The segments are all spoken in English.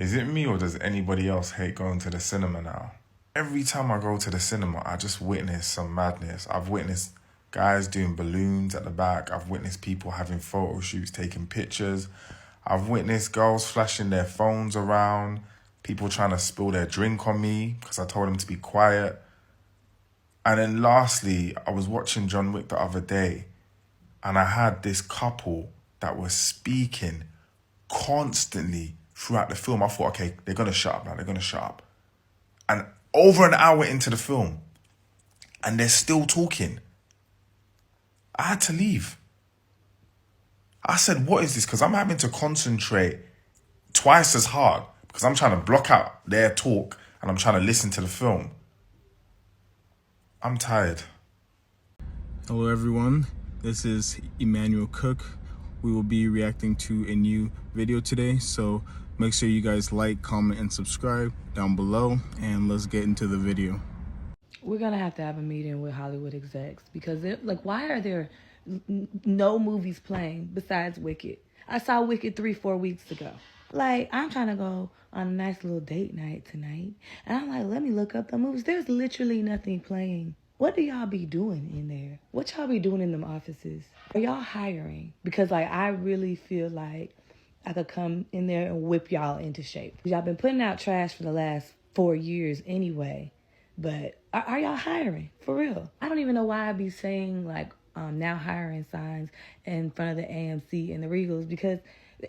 Is it me or does anybody else hate going to the cinema now? Every time I go to the cinema, I just witness some madness. I've witnessed guys doing balloons at the back. I've witnessed people having photo shoots, taking pictures. I've witnessed girls flashing their phones around, people trying to spill their drink on me because I told them to be quiet. And then lastly, I was watching John Wick the other day and I had this couple that was speaking constantly throughout the film. I thought, okay, they're going to shut up now. They're going to shut up. And over an hour into the film, and they're still talking. I had to leave. I said, what is this? Because I'm having to concentrate twice as hard because I'm trying to block out their talk and I'm trying to listen to the film. I'm tired. Hello everyone, this is Emmanuel Cook. We will be reacting to a new video today, so make sure you guys like, comment, and subscribe down below, and let's get into the video. We're gonna have to have a meeting with Hollywood execs because why are there no movies playing besides Wicked? I saw Wicked 3-4 weeks ago. Like, I'm trying to go on a nice little date night tonight, and I'm like, let me look up the movies. There's literally nothing playing. What do y'all be doing in there? What y'all be doing in them offices? Are y'all hiring? Because I really feel like I could come in there and whip y'all into shape. Y'all been putting out trash for the last 4 years anyway. But are y'all hiring? For real. I don't even know why I be saying now hiring signs in front of the AMC and the Regals because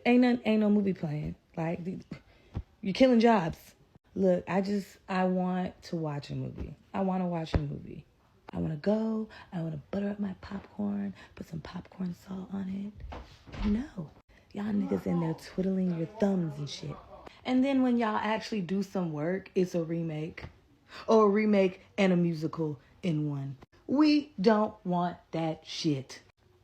ain't no movie playing. Like, you're killing jobs. Look, I want to watch a movie. I want to watch a movie. I want to go. I want to butter up my popcorn, put some popcorn salt on it. No. Y'all niggas in there twiddling your thumbs and shit. And then when y'all actually do some work, it's a remake. Or a remake and a musical in one. We don't want that shit.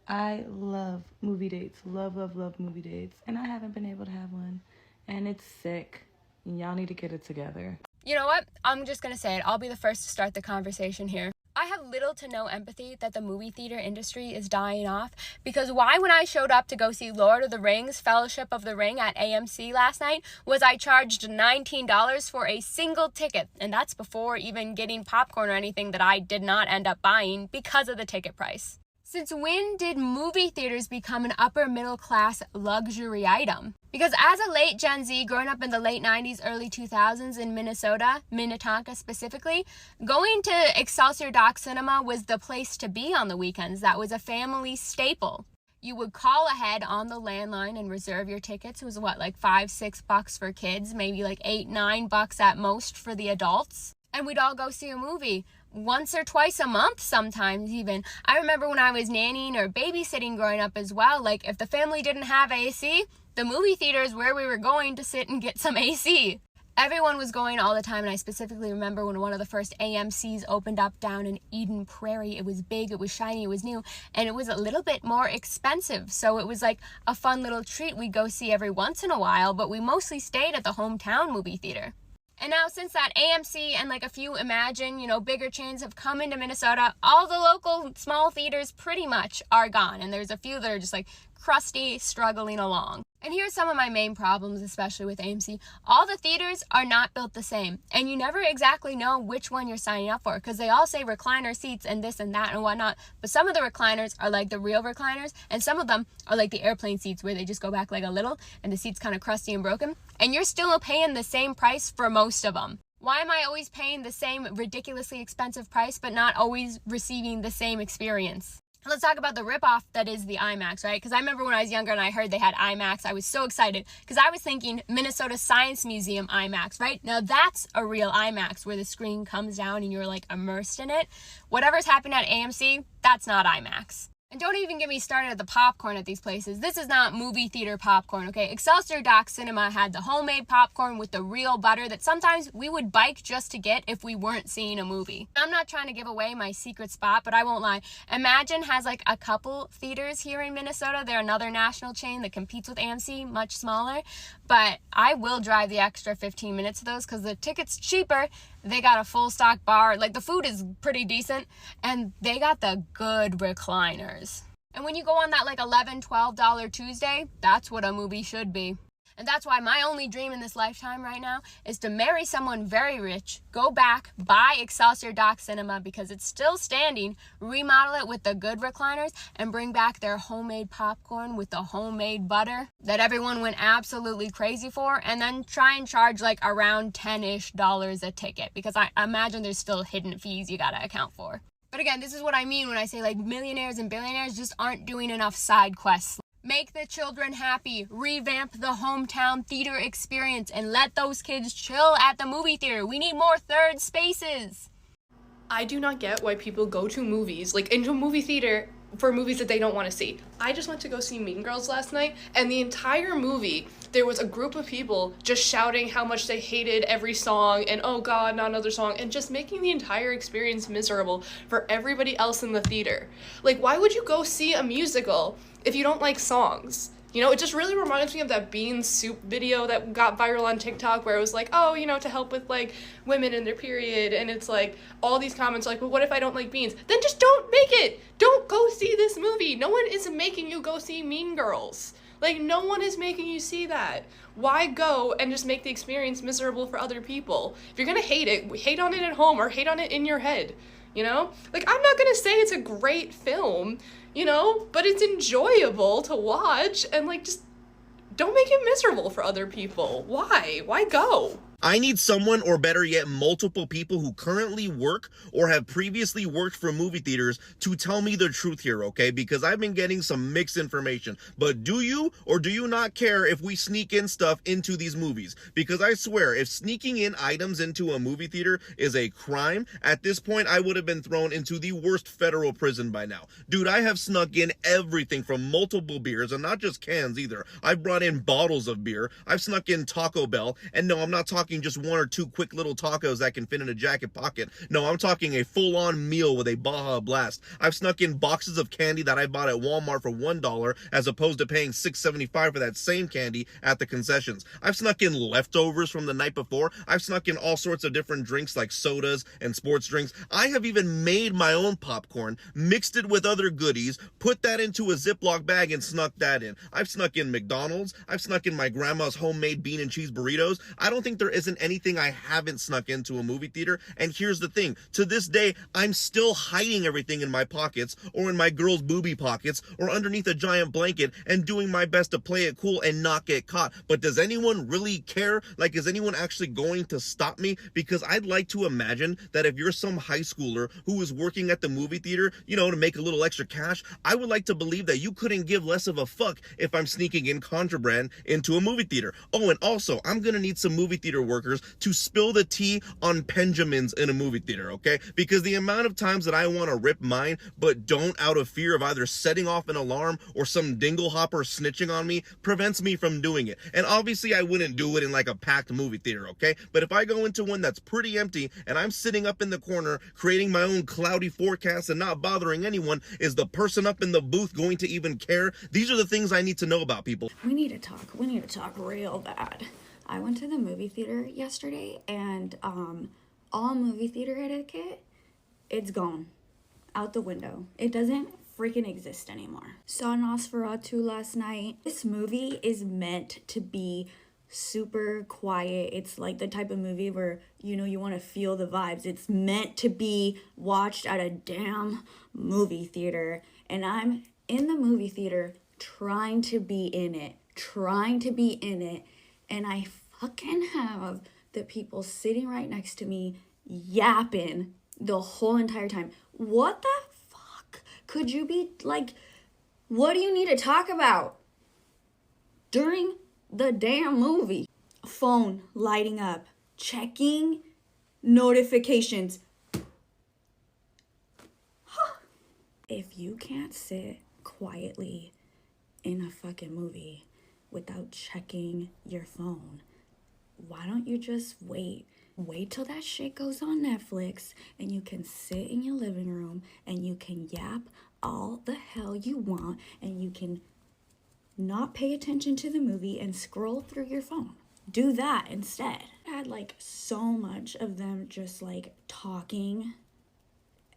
I love movie dates. Love movie dates. And I haven't been able to have one. And it's sick. Y'all need to get it together. You know what? I'm just gonna say it. I'll be the first to start the conversation here. I have little to no empathy that the movie theater industry is dying off, because why, when I showed up to go see Lord of the Rings, Fellowship of the Ring at AMC last night, was I charged $19 for a single ticket, and that's before even getting popcorn or anything that I did not end up buying because of the ticket price. Since when did movie theaters become an upper middle class luxury item? Because as a late Gen Z growing up in the late 90s, early 2000s in Minnesota, Minnetonka specifically, going to Excelsior Dock Cinema was the place to be on the weekends. That was a family staple. You would call ahead on the landline and reserve your tickets. It was like $5-6 for kids, maybe like $8-9 at most for the adults. And we'd all go see a movie once or twice a month sometimes even. I remember when I was nannying or babysitting growing up as well, like if the family didn't have AC, the movie theater is where we were going to sit and get some AC. Everyone was going all the time, and I specifically remember when one of the first AMCs opened up down in Eden Prairie. It was big, it was shiny, it was new, and it was a little bit more expensive. So it was like a fun little treat we'd go see every once in a while, but we mostly stayed at the hometown movie theater. And now since that AMC and like a few Imagine, bigger chains have come into Minnesota, all the local small theaters pretty much are gone. And there's a few that are just like crusty, struggling along. And here's some of my main problems, especially with AMC. All the theaters are not built the same, and you never exactly know which one you're signing up for, because they all say recliner seats and this and that and whatnot, but some of the recliners are like the real recliners, and some of them are like the airplane seats where they just go back like a little, and the seat's kind of crusty and broken, and you're still paying the same price for most of them. Why am I always paying the same ridiculously expensive price, but not always receiving the same experience? Let's talk about the ripoff that is the IMAX, right? Because I remember when I was younger and I heard they had IMAX, I was so excited because I was thinking Minnesota Science Museum IMAX, right? Now that's a real IMAX where the screen comes down and you're like immersed in it. Whatever's happening at AMC, that's not IMAX. And don't even get me started at the popcorn at these places. This is not movie theater popcorn, okay? Excelsior Dock Cinema had the homemade popcorn with the real butter that sometimes we would bike just to get if we weren't seeing a movie. I'm not trying to give away my secret spot, but I won't lie. Imagine has like a couple theaters here in Minnesota. They're another national chain that competes with AMC, much smaller. But I will drive the extra 15 minutes to those because the ticket's cheaper. They got a full stock bar. Like, the food is pretty decent, and they got the good recliners. And when you go on that like $11-12 Tuesday, that's what a movie should be. And that's why my only dream in this lifetime right now is to marry someone very rich, go back, buy Excelsior Dock Cinema because it's still standing, remodel it with the good recliners, and bring back their homemade popcorn with the homemade butter that everyone went absolutely crazy for, and then try and charge like around $10-ish a ticket, because I imagine there's still hidden fees you gotta account for. But again, this is what I mean when I say like millionaires and billionaires just aren't doing enough side quests. Make the children happy, revamp the hometown theater experience, and let those kids chill at the movie theater. We need more third spaces. I do not get why people go to movies, like into a movie theater, for movies that they don't want to see. I just went to go see Mean Girls last night, and the entire movie, there was a group of people just shouting how much they hated every song, and oh god, not another song, and just making the entire experience miserable for everybody else in the theater. Like, why would you go see a musical if you don't like songs? You know, it just really reminds me of that bean soup video that got viral on TikTok where it was like, oh, you know, to help with, like, women in their period, and it's like, all these comments like, well, what if I don't like beans? Then just don't make it! Don't go see this movie! No one is making you go see Mean Girls. Like, no one is making you see that. Why go and just make the experience miserable for other people? If you're gonna hate it, hate on it at home or hate on it in your head, you know? Like, I'm not gonna say it's a great film, you know, but it's enjoyable to watch, and like, just don't make it miserable for other people. Why? Why go? I need someone, or better yet, multiple people who currently work or have previously worked for movie theaters to tell me the truth here, okay? Because I've been getting some mixed information. But do you or do you not care if we sneak in stuff into these movies? Because I swear, if sneaking in items into a movie theater is a crime, at this point I would have been thrown into the worst federal prison by now. Dude, I have snuck in everything from multiple beers, and not just cans either. I've brought in bottles of beer. I've snuck in Taco Bell, and no, I'm not talking just one or two quick little tacos that can fit in a jacket pocket. No, I'm talking a full-on meal with a Baja Blast. I've snuck in boxes of candy that I bought at Walmart for $1 as opposed to paying $6.75 for that same candy at the concessions. I've snuck in leftovers from the night before. I've snuck in all sorts of different drinks like sodas and sports drinks. I have even made my own popcorn, mixed it with other goodies, put that into a Ziploc bag and snuck that in. I've snuck in McDonald's. I've snuck in my grandma's homemade bean and cheese burritos. I don't think there isn't anything I haven't snuck into a movie theater. And here's the thing, to this day, I'm still hiding everything in my pockets, or in my girl's booby pockets, or underneath a giant blanket, and doing my best to play it cool and not get caught. But does anyone really care? Like, is anyone actually going to stop me? Because I'd like to imagine that if you're some high schooler who is working at the movie theater, you know, to make a little extra cash, I would like to believe that you couldn't give less of a fuck if I'm sneaking in contraband into a movie theater. Oh, and also, I'm gonna need some movie theater workers to spill the tea on Benjamins in a movie theater, okay? Because the amount of times that I want to rip mine, but don't out of fear of either setting off an alarm or some dingle hopper snitching on me, prevents me from doing it. And obviously I wouldn't do it in like a packed movie theater, okay? But if I go into one that's pretty empty and I'm sitting up in the corner creating my own cloudy forecast and not bothering anyone, is the person up in the booth going to even care? These are the things I need to know about, people. We need to talk real bad. I went to the movie theater yesterday, and all movie theater etiquette, it's gone. Out the window. It doesn't freaking exist anymore. Saw Nosferatu last night. This movie is meant to be super quiet. It's like the type of movie where, you know, you want to feel the vibes. It's meant to be watched at a damn movie theater. And I'm in the movie theater trying to be in it. And I fucking have the people sitting right next to me yapping the whole entire time. What the fuck could you be like? What do you need to talk about during the damn movie? Phone lighting up, checking notifications. If you can't sit quietly in a fucking movie without checking your phone, why don't you just wait till that shit goes on Netflix and you can sit in your living room and you can yap all the hell you want and you can not pay attention to the movie and scroll through your phone. Do that instead. I had like so much of them just like talking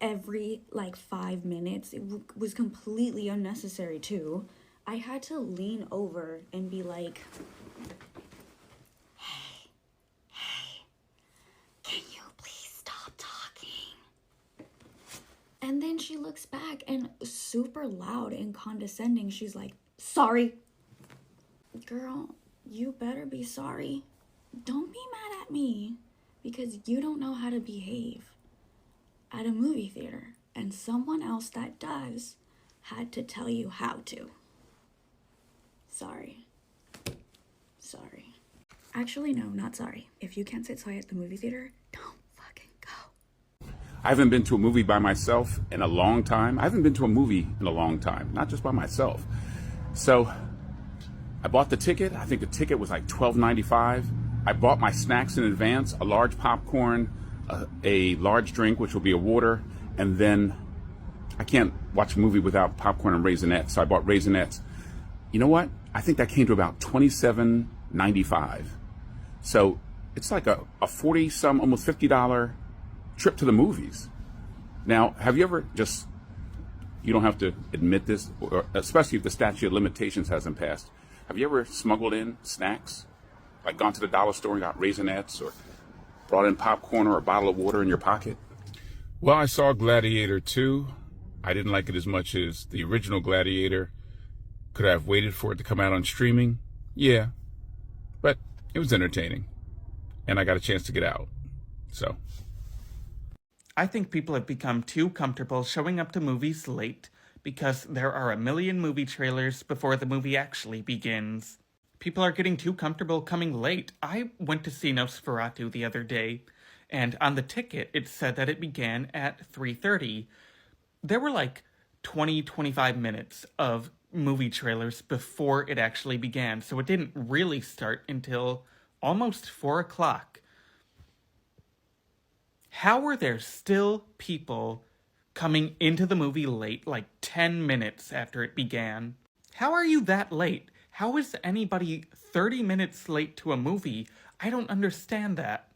every like 5 minutes. It was completely unnecessary too. I had to lean over and be like, she looks back and super loud and condescending, she's like, sorry. Girl, you better be sorry. Don't be mad at me because you don't know how to behave at a movie theater, and someone else that does had to tell you how to. Sorry. Sorry. Actually, no, not sorry. If you can't sit quiet at the movie theater, don't fucking go. I haven't been to a movie by myself in a long time. I haven't been to a movie in a long time, not just by myself. So I bought the ticket. I think the ticket was like $12.95. I bought my snacks in advance, a large popcorn, a large drink, which will be a water, and then I can't watch a movie without popcorn and Raisinets, so I bought Raisinets. You know what? I think that came to about $27.95. So it's like a 40-some, almost $50 trip to the movies. Now, have you ever just, you don't have to admit this, or especially if the statute of limitations hasn't passed, have you ever smuggled in snacks? Like gone to the dollar store and got Raisinets, or brought in popcorn or a bottle of water in your pocket? Well, I saw Gladiator 2. I didn't like it as much as the original Gladiator. Could I have waited for it to come out on streaming? Yeah. But it was entertaining. And I got a chance to get out. So. I think people have become too comfortable showing up to movies late because there are a million movie trailers before the movie actually begins. People are getting too comfortable coming late. I went to see Nosferatu the other day, and on the ticket it said that it began at 3:30. There were like 20-25 minutes of movie trailers before it actually began, so it didn't really start until almost 4 o'clock. How were there still people coming into the movie late, like 10 minutes after it began? How are you that late? How is anybody 30 minutes late to a movie? I don't understand that.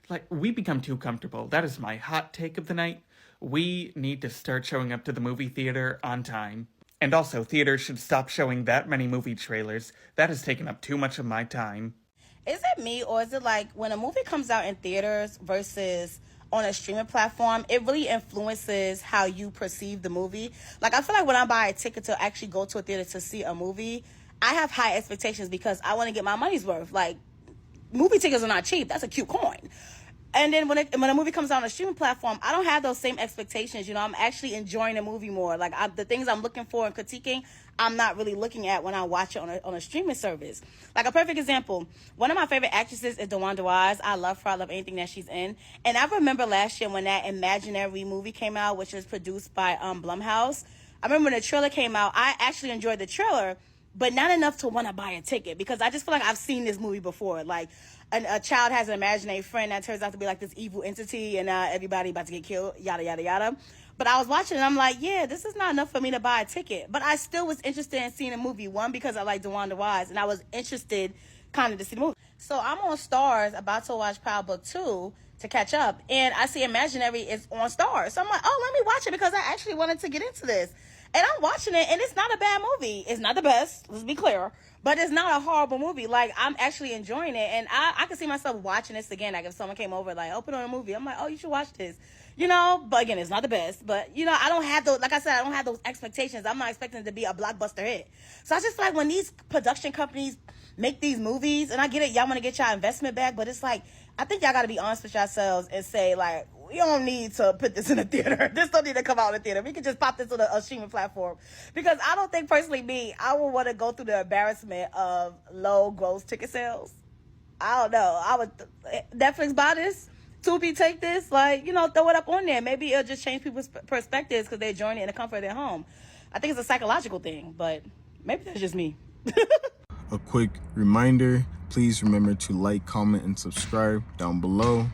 Like, we become too comfortable. That is my hot take of the night. We need to start showing up to the movie theater on time. And also, theaters should stop showing that many movie trailers. That has taken up too much of my time. Is it me, or is it like when a movie comes out in theaters versus on a streaming platform, it really influences how you perceive the movie? Like, I feel like when I buy a ticket to actually go to a theater to see a movie, I have high expectations because I want to get my money's worth. Like, movie tickets are not cheap. That's a cute coin. And then when a movie comes out on a streaming platform, I don't have those same expectations. You know, I'm actually enjoying the movie more. Like, the things I'm looking for and critiquing, I'm not really looking at when I watch it on a streaming service. Like, a perfect example, one of my favorite actresses is DeWanda Wise. I love her. I love anything that she's in. And I remember last year when that Imaginary movie came out, which is produced by Blumhouse. I remember when the trailer came out, I actually enjoyed the trailer, but not enough to want to buy a ticket because I just feel like I've seen this movie before. Like, a child has an imaginary friend that turns out to be like this evil entity, and everybody about to get killed, yada, yada, yada. But I was watching it, and I'm like, yeah, this is not enough for me to buy a ticket. But I still was interested in seeing the movie, one, because I like DeWanda Wise, and I was interested kind of to see the movie. So I'm on Stars, about to watch Power Book 2 to catch up, and I see Imaginary is on Stars. So I'm like, oh, let me watch it because I actually wanted to get into this. And I'm watching it, and it's not a bad movie. It's not the best, let's be clear, but it's not a horrible movie. Like, I'm actually enjoying it, and I can see myself watching this again. Like, if someone came over, like, oh, put on a movie, I'm like, oh, you should watch this. You know, but again, it's not the best. But, you know, I don't have those, like I said, I don't have those expectations. I'm not expecting it to be a blockbuster hit. So I just feel like when these production companies make these movies, and I get it, y'all want to get y'all investment back, but it's like, I think y'all got to be honest with yourselves and say, like, we don't need to put this in a theater. This don't need to come out in the theater. We can just pop this on a streaming platform. Because I don't think, personally, I would want to go through the embarrassment of low gross ticket sales. I don't know. I would, Netflix buy this, Tubi take this, like, you know, throw it up on there. Maybe it'll just change people's perspectives because they're enjoying it in the comfort of their home. I think it's a psychological thing, but maybe that's just me. A quick reminder, please remember to like, comment, and subscribe down below.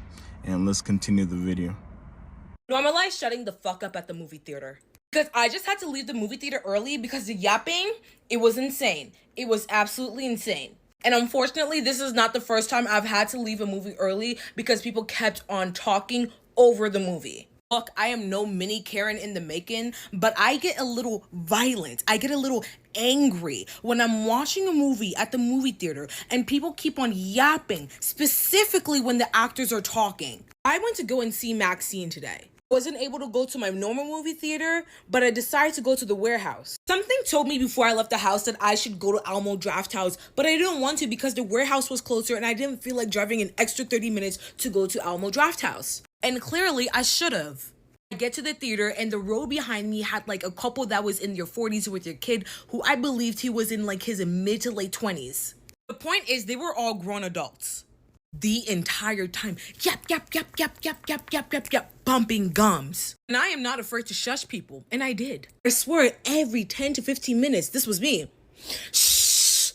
And let's continue the video. Normalize shutting the fuck up at the movie theater. Because I just had to leave the movie theater early because the yapping, it was insane. It was absolutely insane. And unfortunately, this is not the first time I've had to leave a movie early because people kept on talking over the movie. Look, I am no mini Karen in the making, but I get a little violent. I get a little angry when I'm watching a movie at the movie theater and people keep on yapping, specifically when the actors are talking. I went to go and see Maxine today. Wasn't able to go to my normal movie theater, but I decided to go to the warehouse. Something told me before I left the house that I should go to Alamo Drafthouse, but I didn't want to because the warehouse was closer and I didn't feel like driving an extra 30 minutes to go to Alamo Drafthouse. And clearly I should have. I get to the theater and the row behind me had like a couple that was in their 40s with their kid who I believed he was in like his mid to late 20s. The point is they were all grown adults. The entire time, yap, bumping gums. And I am not afraid to shush people, and I did. I swear every 10 to 15 minutes, this was me. Shh!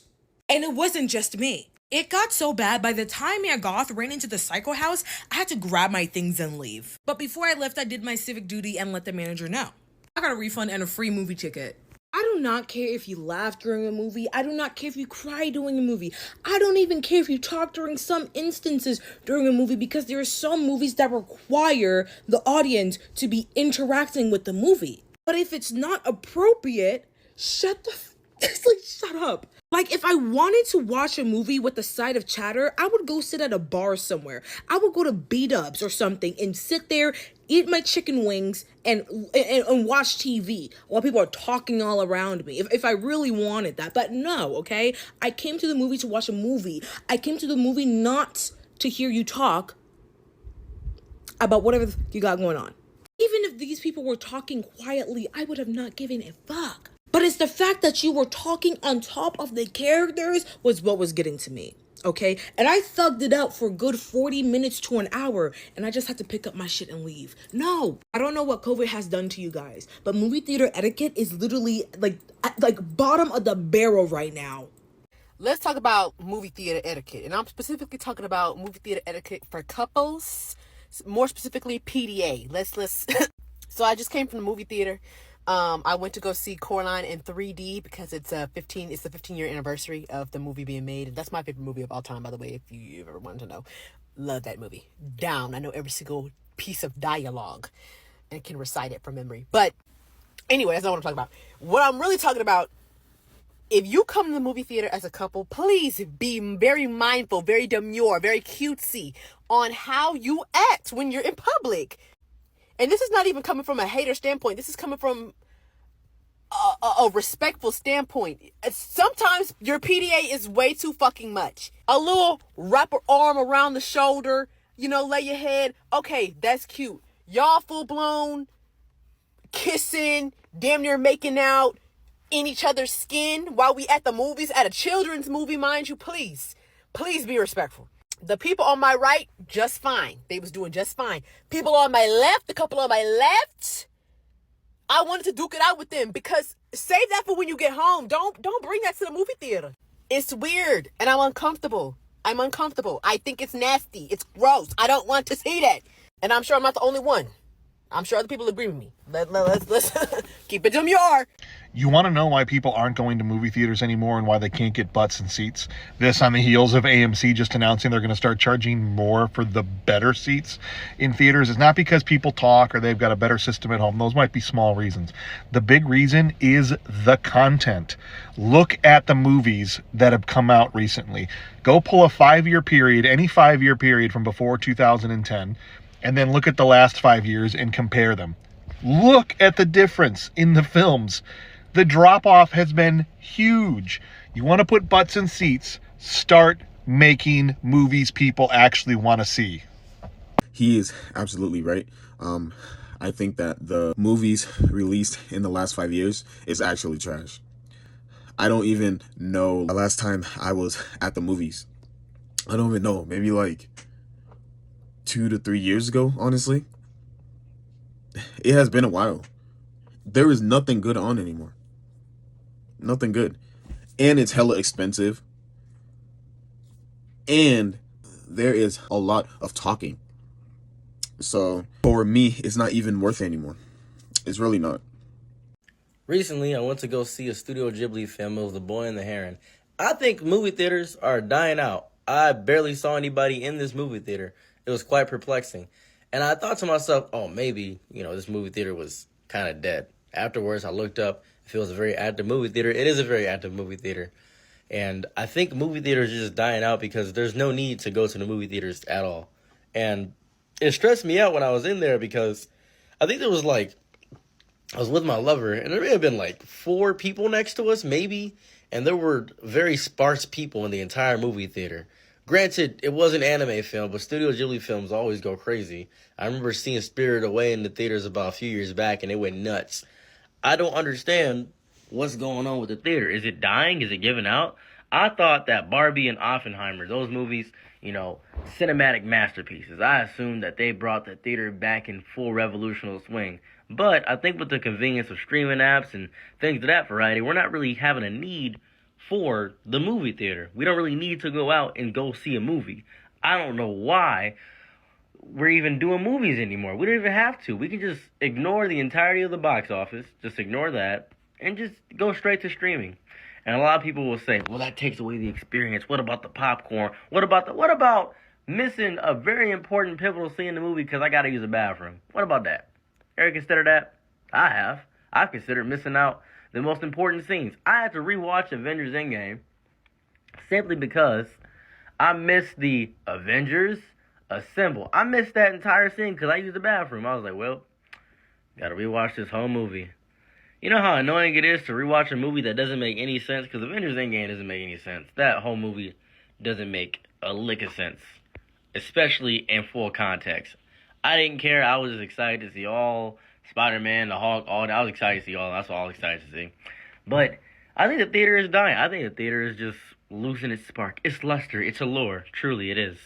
And it wasn't just me. It got so bad, by the time Mayor Goth ran into the Psycho House, I had to grab my things and leave. But before I left, I did my civic duty and let the manager know. I got a refund and a free movie ticket. I do not care if you laugh during a movie. I do not care if you cry during a movie. I don't even care if you talk during some instances during a movie, because there are some movies that require the audience to be interacting with the movie. But if it's not appropriate, shut up. Like, if I wanted to watch a movie with a side of chatter, I would go sit at a bar somewhere. I would go to B-Dubs or something and sit there, eat my chicken wings, and watch TV while people are talking all around me, if I really wanted that. But no, okay? I came to the movie to watch a movie. I came to the movie not to hear you talk about whatever you got going on. Even if these people were talking quietly, I would have not given a fuck. But it's the fact that you were talking on top of the characters was what was getting to me, okay? And I thugged it out for a good 40 minutes to an hour, and I just had to pick up my shit and leave. No, I don't know what COVID has done to you guys, but movie theater etiquette is literally like bottom of the barrel right now. Let's talk about movie theater etiquette, and I'm specifically talking about movie theater etiquette for couples, more specifically PDA. Let's So I just came from the movie theater. I went to go see Coraline in 3D because it's the 15-year anniversary of the movie being made. And that's my favorite movie of all time, by the way, if you ever wanted to know. Love that movie. Down. I know every single piece of dialogue and can recite it from memory. But anyway, that's not what I'm talking about. What I'm really talking about, if you come to the movie theater as a couple, please be very mindful, very demure, very cutesy on how you act when you're in public. And this is not even coming from a hater standpoint. This is coming from a respectful standpoint. Sometimes your PDA is way too fucking much. A little wrap your arm around the shoulder, lay your head. Okay, that's cute. Y'all full blown kissing, damn near making out in each other's skin while we at the movies, at a children's movie, mind you. Please be respectful. The people on my right, just fine. They was doing just fine. People on my left, the couple on my left, I wanted to duke it out with them, because save that for when you get home. Don't bring that to the movie theater. It's weird and I'm uncomfortable. I think it's nasty. It's gross. I don't want to see that. And I'm sure I'm not the only one. I'm sure other people agree with me. Let's keep it demure. You want to know why people aren't going to movie theaters anymore and why they can't get butts and seats? This on the heels of AMC just announcing they're going to start charging more for the better seats in theaters. It's not because people talk or they've got a better system at home. Those might be small reasons. The big reason is the content. Look at the movies that have come out recently. Go pull a 5-year period, any 5-year period from before 2010, and then look at the last 5 years and compare them. Look at the difference in the films. The drop-off has been huge. You want to put butts in seats, start making movies people actually want to see. He is absolutely right. I think that the movies released in the last 5 years is actually trash. I don't even know the last time I was at the movies. I don't even know. Maybe like 2 to 3 years ago, honestly. It has been a while. There is nothing good on anymore. Nothing good. And it's hella expensive. And there is a lot of talking. So for me, it's not even worth it anymore. It's really not. Recently, I went to go see a Studio Ghibli film. It was The Boy and the Heron. I think movie theaters are dying out. I barely saw anybody in this movie theater. It was quite perplexing. And I thought to myself, oh, maybe, this movie theater was kind of dead. Afterwards, I looked up. If it was a very active movie theater, it is a very active movie theater. And I think movie theaters are just dying out because there's no need to go to the movie theaters at all. And it stressed me out when I was in there because I think there was like, I was with my lover, and there may have been like 4 people next to us, maybe, and there were very sparse people in the entire movie theater. Granted, it was an anime film, but Studio Ghibli films always go crazy. I remember seeing Spirited Away in the theaters about a few years back, and it went nuts. I don't understand what's going on with the theater. Is it dying? Is it giving out? I thought that Barbie and Oppenheimer, those movies, you know, cinematic masterpieces. I assumed that they brought the theater back in full revolutionary swing. But I think with the convenience of streaming apps and things of that variety, we're not really having a need for the movie theater. We don't really need to go out and go see a movie. I don't know why we're even doing movies anymore. We don't even have to. We can just ignore the entirety of the box office, just ignore that, and just go straight to streaming. And a lot of people will say, well, that takes away the experience. What about the popcorn? What about missing a very important pivotal scene in the movie because I got to use a bathroom? What about that? Ever consider that? I have. I've considered missing out the most important scenes. I had to rewatch Avengers Endgame simply because I missed the Avengers Assemble. I missed that entire scene because I used the bathroom. I was like, well, gotta rewatch this whole movie. You know how annoying it is to rewatch a movie that doesn't make any sense? Because Avengers Endgame doesn't make any sense. That whole movie doesn't make a lick of sense, especially in full context. I didn't care. I was just excited to see all Spider-Man, the Hulk, all that. I was excited to see all. That's all I was excited to see. But I think the theater is dying. I think the theater is just losing its spark, its luster, its allure. Truly, it is.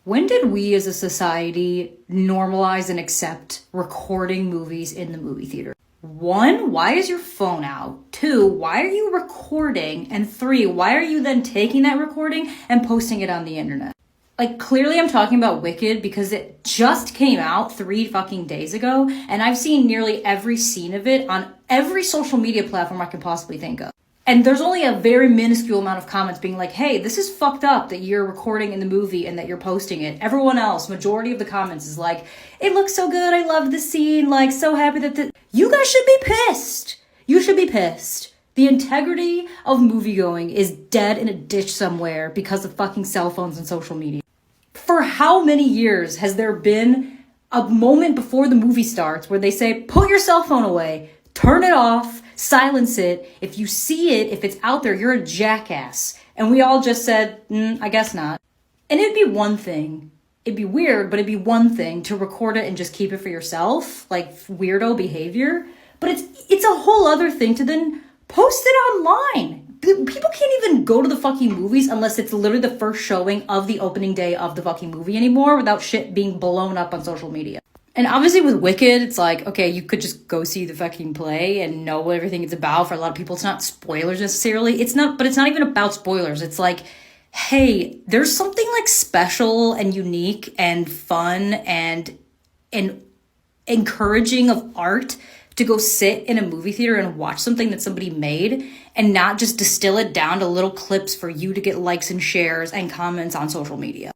When did we as a society normalize and accept recording movies in the movie theater? 1, why is your phone out? 2, why are you recording? And 3, why are you then taking that recording and posting it on the internet? Like, clearly I'm talking about Wicked because it just came out 3 fucking days ago, and I've seen nearly every scene of it on every social media platform I can possibly think of. And there's only a very minuscule amount of comments being like, hey, this is fucked up that you're recording in the movie and that you're posting it. Everyone else, majority of the comments is like, it looks so good, I love the scene, like, so happy that you guys should be pissed. You should be pissed. The integrity of moviegoing is dead in a ditch somewhere because of fucking cell phones and social media. For how many years has there been a moment before the movie starts where they say, put your cell phone away, turn it off, silence it. If you see it, if it's out there, you're a jackass. And we all just said, I guess not. And it'd be one thing. It'd be weird, but it'd be one thing to record it and just keep it for yourself, like weirdo behavior. But it's a whole other thing to then post it online. People can't even go to the fucking movies unless it's literally the first showing of the opening day of the fucking movie anymore without shit being blown up on social media. And obviously with Wicked, it's like, okay, you could just go see the fucking play and know what everything it's about. For a lot of people, it's not spoilers necessarily. But it's not even about spoilers. It's like, hey, there's something like special and unique and fun and encouraging of art to go sit in a movie theater and watch something that somebody made and not just distill it down to little clips for you to get likes and shares and comments on social media.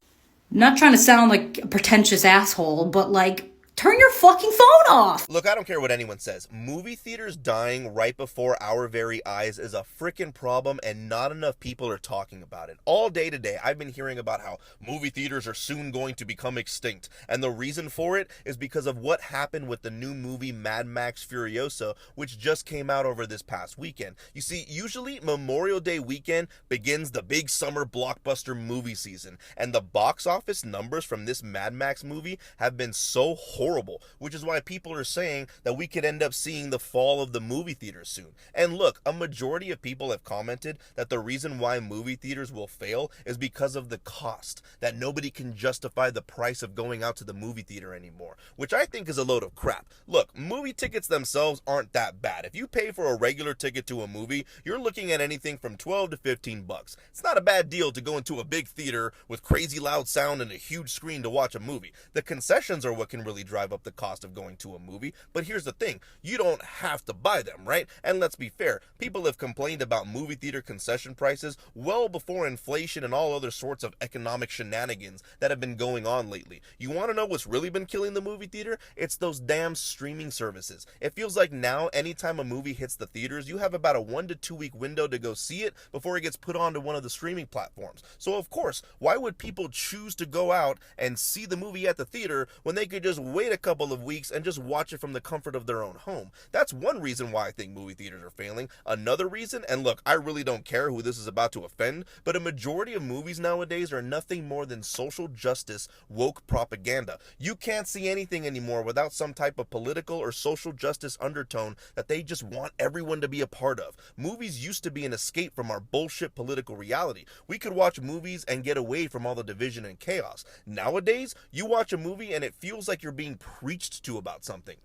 I'm not trying to sound like a pretentious asshole, but like, turn your fucking phone off. Look, I don't care what anyone says. Movie theaters dying right before our very eyes is a frickin' problem, and not enough people are talking about it. All day today, I've been hearing about how movie theaters are soon going to become extinct, and the reason for it is because of what happened with the new movie Mad Max Furiosa, which just came out over this past weekend. You see, usually Memorial Day weekend begins the big summer blockbuster movie season, and the box office numbers from this Mad Max movie have been so horrible, which is why people are saying that we could end up seeing the fall of the movie theaters soon. And look, a majority of people have commented that the reason why movie theaters will fail is because of the cost, that nobody can justify the price of going out to the movie theater anymore, which I think is a load of crap. Look, movie tickets themselves aren't that bad. If you pay for a regular ticket to a movie, you're looking at anything from $12 to $15. It's not a bad deal to go into a big theater with crazy loud sound and a huge screen to watch a movie. The concessions are what can really drive up the cost of going to a movie, but here's the thing, you don't have to buy them, right? And let's be fair, people have complained about movie theater concession prices well before inflation and all other sorts of economic shenanigans that have been going on lately. You want to know what's really been killing the movie theater? It's those damn streaming services. It feels like now, anytime a movie hits the theaters, you have about a 1 to 2 week window to go see it before it gets put onto one of the streaming platforms. So of course, why would people choose to go out and see the movie at the theater when they could just wait wait a couple of weeks and just watch it from the comfort of their own home. That's one reason why I think movie theaters are failing. Another reason, and look, I really don't care who this is about to offend, but a majority of movies nowadays are nothing more than social justice, woke propaganda. You can't see anything anymore without some type of political or social justice undertone that they just want everyone to be a part of. Movies used to be an escape from our bullshit political reality. We could watch movies and get away from all the division and chaos. Nowadays, you watch a movie and it feels like you're being preached to about something.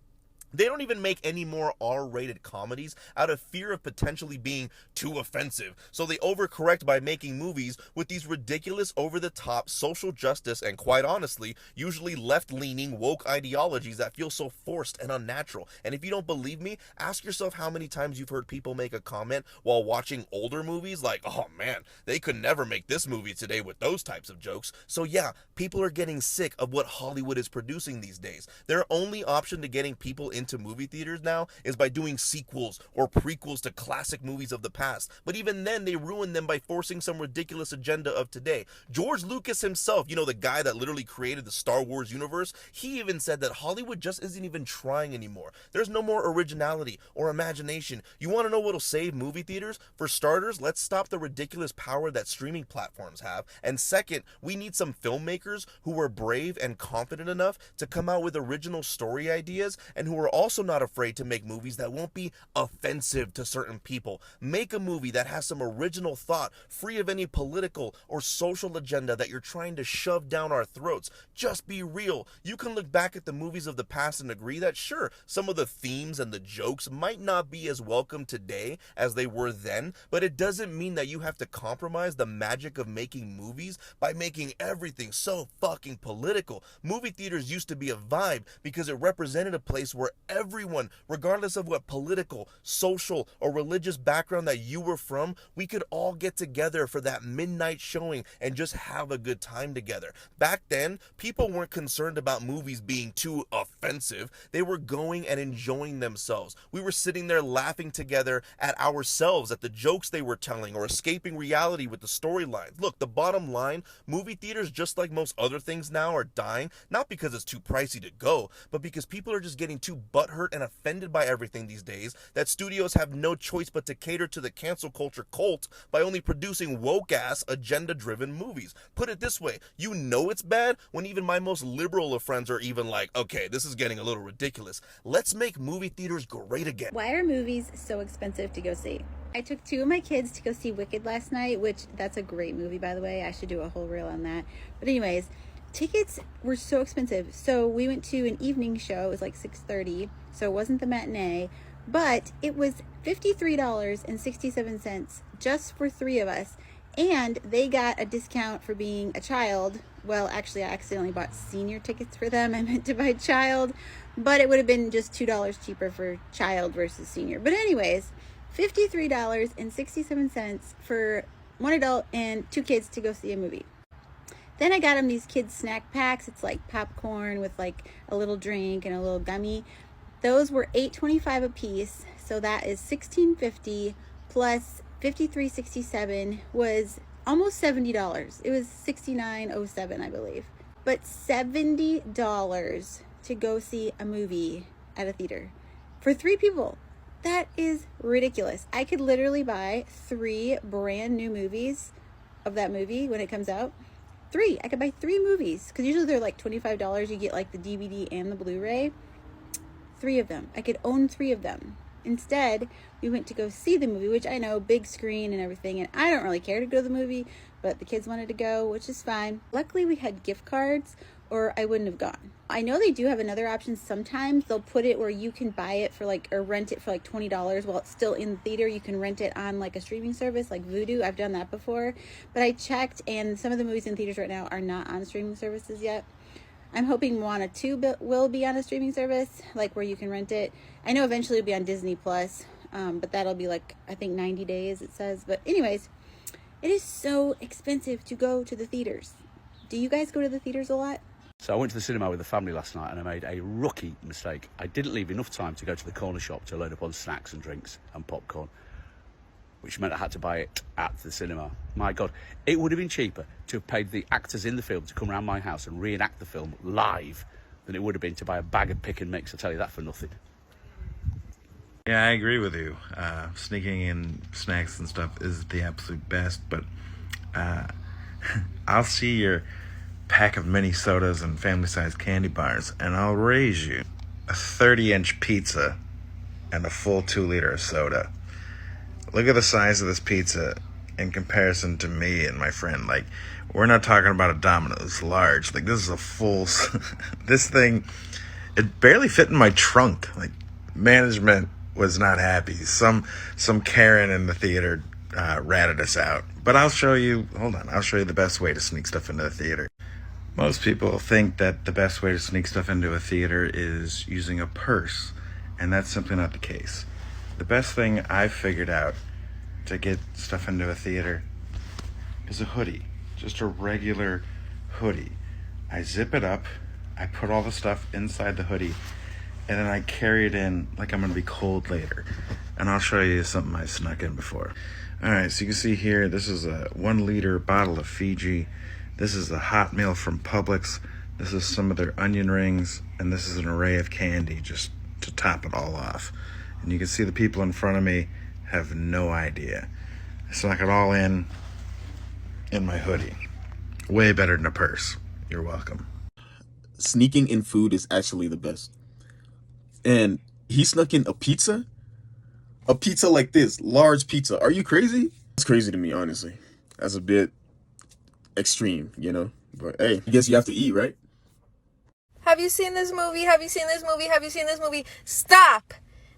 They don't even make any more R-rated comedies out of fear of potentially being too offensive. So they overcorrect by making movies with these ridiculous, over-the-top social justice and, quite honestly, usually left-leaning woke ideologies that feel so forced and unnatural. And if you don't believe me, ask yourself how many times you've heard people make a comment while watching older movies like, oh man, they could never make this movie today with those types of jokes. So yeah, people are getting sick of what Hollywood is producing these days. Their only option to getting people into movie theaters now is by doing sequels or prequels to classic movies of the past. But even then, they ruin them by forcing some ridiculous agenda of today. George Lucas himself, the guy that literally created the Star Wars universe, he even said that Hollywood just isn't even trying anymore. There's no more originality or imagination. You want to know what'll save movie theaters? For starters, let's stop the ridiculous power that streaming platforms have. And second, we need some filmmakers who are brave and confident enough to come out with original story ideas and who are also not afraid to make movies that won't be offensive to certain people. Make a movie that has some original thought, free of any political or social agenda that you're trying to shove down our throats. Just be real. You can look back at the movies of the past and agree that sure, some of the themes and the jokes might not be as welcome today as they were then, but it doesn't mean that you have to compromise the magic of making movies by making everything so fucking political. Movie theaters used to be a vibe because it represented a place where everyone, regardless of what political, social, or religious background that you were from, we could all get together for that midnight showing and just have a good time together. Back then, people weren't concerned about movies being too offensive. They were going and enjoying themselves. We were sitting there laughing together at ourselves, at the jokes they were telling, or escaping reality with the storylines. Look, the bottom line, movie theaters, just like most other things now, are dying, not because it's too pricey to go, but because people are just getting too butthurt and offended by everything these days that studios have no choice but to cater to the cancel culture cult by only producing woke-ass, agenda-driven movies. Put it this way, you know it's bad when even my most liberal of friends are even like, okay, this is getting a little ridiculous. Let's make movie theaters great again. Why are movies so expensive to go see? I took 2 of my kids to go see Wicked last night, which that's a great movie, by the way. I should do a whole reel on that. But anyways, tickets were so expensive. So we went to an evening show. It was like 6:30, so it wasn't the matinee, but it was $53.67 just for 3 of us. And they got a discount for being a child. Well, actually, I accidentally bought senior tickets for them. I meant to buy child, but it would have been just $2 cheaper for child versus senior. But anyways, $53.67 for 1 adult and 2 kids to go see a movie. Then I got them these kids snack packs. It's like popcorn with like a little drink and a little gummy. Those were $8.25 a piece, so that is $16.50 plus $53.67 was almost $70. It was $69.07, I believe. But $70 to go see a movie at a theater for 3 people. That is ridiculous. I could literally buy 3 brand new movies of that movie when it comes out. 3. I could buy 3 movies because usually they're like $25. You get like the DVD and the Blu-ray. 3 of them. I could own 3 of them. Instead, we went to go see the movie, which I know, big screen and everything, and I don't really care to go to the movie, but the kids wanted to go, which is fine. Luckily, we had gift cards, or I wouldn't have gone. I know they do have another option. Sometimes they'll put it where you can buy it for like, or rent it for like $20 while it's still in the theater. You can rent it on like a streaming service like Vudu. I've done that before, but I checked and some of the movies in theaters right now are not on streaming services yet. I'm hoping Moana 2 will be on a streaming service, like where you can rent it. I know eventually it'll be on Disney Plus, but that'll be like, I think 90 days it says. But anyways, it is so expensive to go to the theaters. Do you guys go to the theaters a lot? So I went to the cinema with the family last night and I made a rookie mistake. I didn't leave enough time to go to the corner shop to load up on snacks and drinks and popcorn, which meant I had to buy it at the cinema. My God, it would have been cheaper to have paid the actors in the film to come around my house and reenact the film live than it would have been to buy a bag of pick and mix. I tell you that for nothing. Yeah, I agree with you. Sneaking in snacks and stuff is the absolute best, but I'll see your pack of mini sodas and family-sized candy bars, and I'll raise you a 30-inch pizza and a full 2-liter of soda. Look at the size of this pizza in comparison to me and my friend. Like, we're not talking about a Domino's large. Like, this is a full... this thing, it barely fit in my trunk. Like, management was not happy. Some Karen in the theater ratted us out. But I'll show you... Hold on. I'll show you the best way to sneak stuff into the theater. Most people think that the best way to sneak stuff into a theater is using a purse, and that's simply not the case. The best thing I've figured out to get stuff into a theater is a hoodie, just a regular hoodie. I zip it up, I put all the stuff inside the hoodie, and then I carry it in like I'm gonna be cold later. And I'll show you something I snuck in before. All right, so you can see here, this is a 1-liter bottle of Fiji. This is a hot meal from Publix. This is some of their onion rings, and this is an array of candy just to top it all off. And you can see the people in front of me have no idea. I snuck it all in my hoodie. Way better than a purse. You're welcome. Sneaking in food is actually the best. And he snuck in a pizza? A pizza like this, large pizza. Are you crazy? It's crazy to me, honestly. That's a bit extreme, you know? But hey, I guess you have to eat, right? Have you seen this movie? Have you seen this movie? Have you seen this movie? Stop!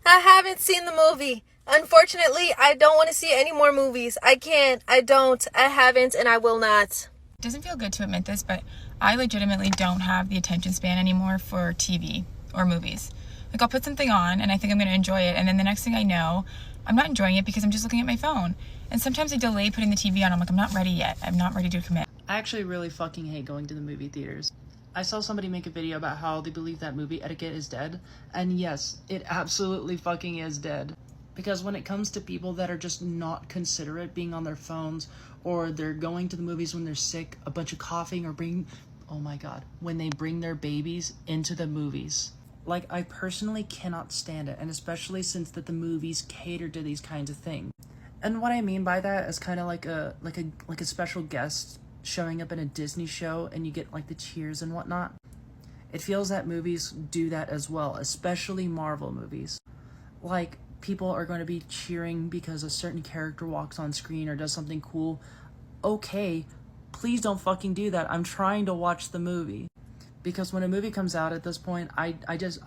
I haven't seen the movie. Unfortunately, I don't want to see any more movies. I can't. I don't. I haven't, and I will not. It doesn't feel good to admit this, but I legitimately don't have the attention span anymore for TV or movies. Like, I'll put something on and I think I'm going to enjoy it, and then the next thing I know, I'm not enjoying it because I'm just looking at my phone. And sometimes I delay putting the TV on. I'm like, I'm not ready yet. I'm not ready to commit. I actually really fucking hate going to the movie theaters. I saw somebody make a video about how they believe that movie Etiquette is dead, and yes, it absolutely fucking is dead. Because when it comes to people that are just not considerate being on their phones, or they're going to the movies when they're sick, a bunch of coughing, or oh my god, when they bring their babies into the movies. Like, I personally cannot stand it, and especially since that the movies cater to these kinds of things. And what I mean by that is kind of like a special guest showing up in a Disney show and you get like the cheers and whatnot. It feels that movies do that as well, especially Marvel movies. Like, people are going to be cheering because a certain character walks on screen or does something cool. Okay, please don't fucking do that. I'm trying to watch the movie. Because when a movie comes out at this point, I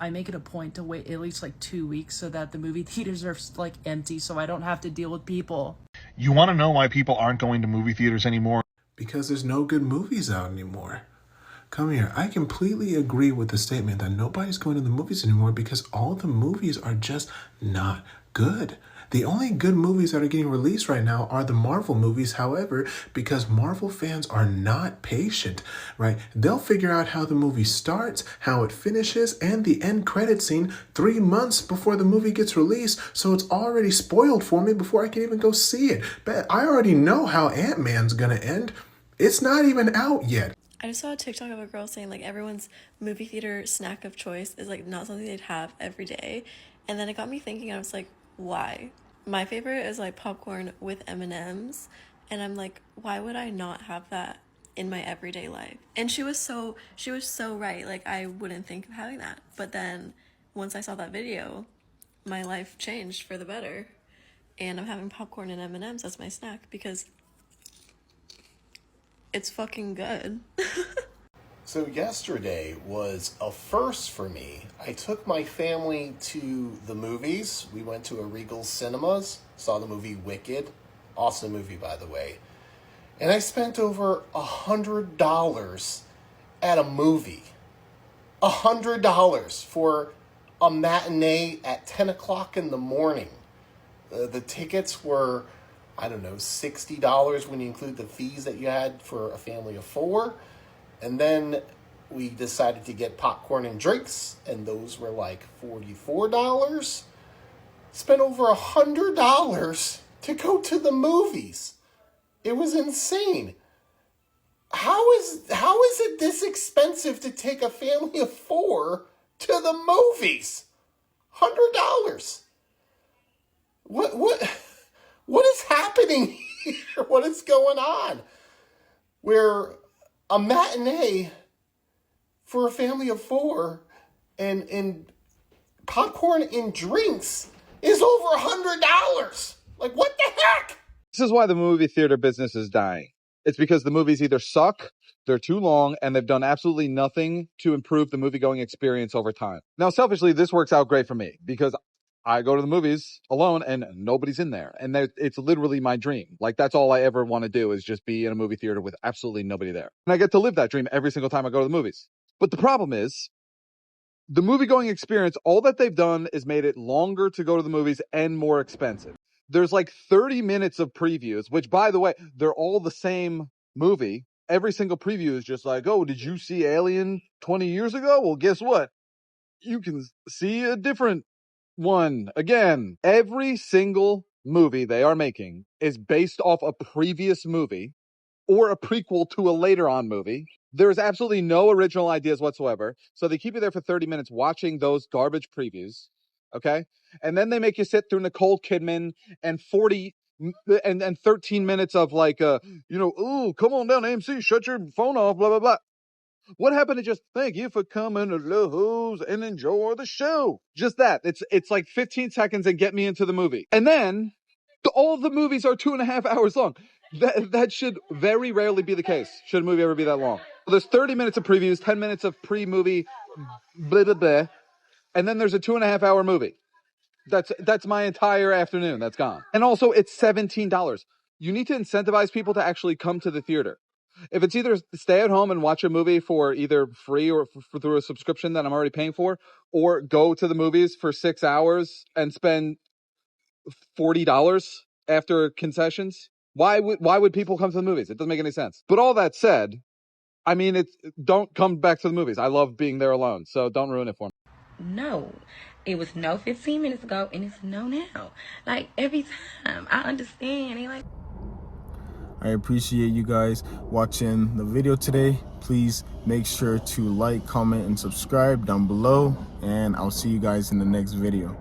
make it a point to wait at least like 2 weeks so that the movie theaters are like empty so I don't have to deal with people. You want to know why people aren't going to movie theaters anymore? Because there's no good movies out anymore. Come here. I completely agree with the statement that nobody's going to the movies anymore because all the movies are just not good. The only good movies that are getting released right now are the Marvel movies. However, because Marvel fans are not patient, right? They'll figure out how the movie starts, how it finishes, and the end credit scene 3 months before the movie gets released. So it's already spoiled for me before I can even go see it. But I already know how Ant-Man's gonna end. It's not even out yet. I just saw a TikTok of a girl saying like everyone's movie theater snack of choice is like not something they'd have every day. And then it got me thinking, I was like, why? My favorite is like popcorn with M&Ms, and I'm like, why would I not have that in my everyday life? And she was so right. Like, I wouldn't think of having that. But then once I saw that video, my life changed for the better. And I'm having popcorn and M&Ms as my snack because it's fucking good. So yesterday was a first for me. I took my family to the movies. We went to a Regal Cinemas, saw the movie Wicked. Awesome movie, by the way. And I spent over $100 at a movie. $100 for a matinee at 10 o'clock in the morning. The tickets were, I don't know, $60 when you include the fees that you had for a family of 4. And then we decided to get popcorn and drinks, and those were like $44. Spent over $100 to go to the movies. It was insane. How is it this expensive to take a family of 4 to the movies? $100. What is happening here? What is going on? Where a matinee for a family of 4 and popcorn and drinks is over $100. Like, what the heck? This is why the movie theater business is dying. It's because the movies either suck, they're too long, and they've done absolutely nothing to improve the movie-going experience over time. Now, selfishly, this works out great for me because I go to the movies alone and nobody's in there. And it's literally my dream. Like, that's all I ever want to do is just be in a movie theater with absolutely nobody there. And I get to live that dream every single time I go to the movies. But the problem is, the movie-going experience, all that they've done is made it longer to go to the movies and more expensive. There's like 30 minutes of previews, which, by the way, they're all the same movie. Every single preview is just like, oh, did you see Alien 20 years ago? Well, guess what? You can see a different one again. Every single movie they are making is based off a previous movie or a prequel to a later on movie. There's absolutely no original ideas whatsoever. So they keep you there for 30 minutes watching those garbage previews. Okay. And then they make you sit through Nicole Kidman and 13 minutes of like, ooh, come on down, AMC, shut your phone off, blah, blah, blah. What happened to just thank you for coming to Lowe's and enjoy the show? Just that. It's like 15 seconds and get me into the movie. And then all of the movies are 2.5 hours long. That should very rarely be the case. Should a movie ever be that long? There's 30 minutes of previews, 10 minutes of pre-movie, blah, blah, blah. And then there's a 2.5 hour movie. That's my entire afternoon. That's gone. And also, it's $17. You need to incentivize people to actually come to the theater. If it's either stay at home and watch a movie for either free or through a subscription that I'm already paying for, or go to the movies for 6 hours and spend $40 after concessions, why would people come to the movies? It doesn't make any sense. But all that said, I mean, don't come back to the movies. I love being there alone, so don't ruin it for me. No, it was no 15 minutes ago, and it's no now. Like, every time, I understand. I appreciate you guys watching the video today. Please make sure to like, comment, and subscribe down below, and I'll see you guys in the next video.